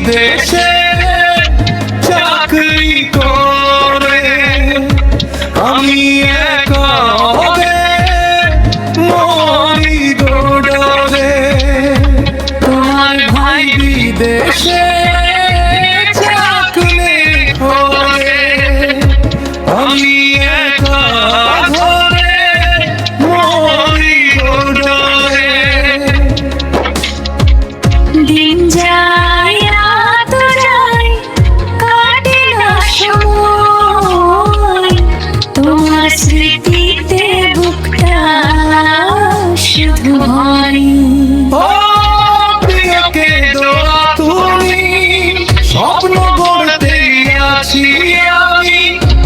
বিদেশে চাকরি করে, আমি একা মরি গোডরে। তোমার ভাই বিদেশে চাকরি করে, আমি একা ঘরে মরি গোডরে। দিন যায় রাত যায় কাটে না সময়, তোমার স্মৃতিতে বুকটা শুধু ভরে। ও প্রিয়কে দোয়া তুমি, স্বপ্ন গড়তে আছি আমি,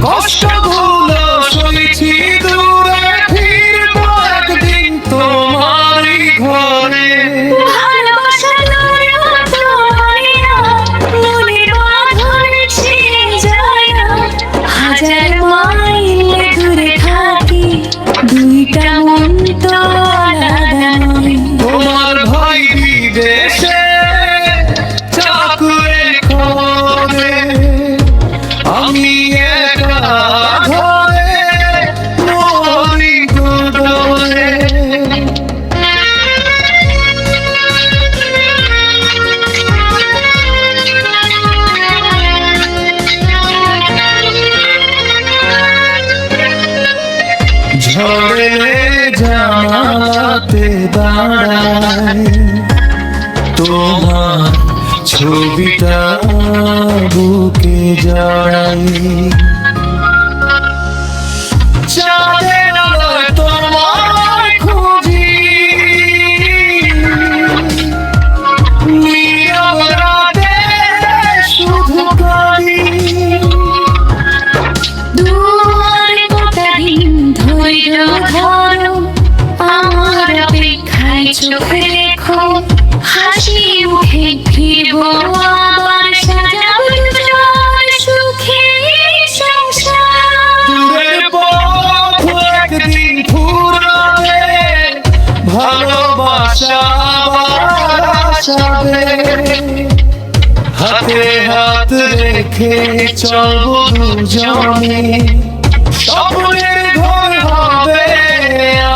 কষ্টগুলো সইছি দূরে, ফিরবো একদিন তোমারই ঘরে। ভালোবাসা লড়ো তোমায় না, মনের বাঁধন ছিঁড়ে যায় না। হাজার মাইল দূরে থাকি, দুইটা মন তো আলাদা নয়। তোমার ভাই বিদেশে চাকরি করে, আমি একা ঘরে মরি গোডরে। ঝড়ে জানাতে দাঁড়ায় তোমার ছবিটা বুকে জড়াই, চাঁদের আলোয় তোমার খুঁজি, নীরব রাতে শুধু কাঁদি। দুয়ার গোটা দিন ধৈর্য ধরো, আমার অপেক্ষায় চোখ রেখো। হাসি মুখে ফিরবো আবার, সাজাবো তোমার সুখে সংসার। দূরের পথ একদিন ফুরাবে, ভালোবাসা আবার আসাবে। হাতে হাত রেখে চলবো দুজনে, স্বপ্নের ঘর হবে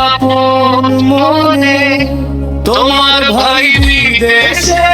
আপন মনে। তোমার ভাই বিদেশে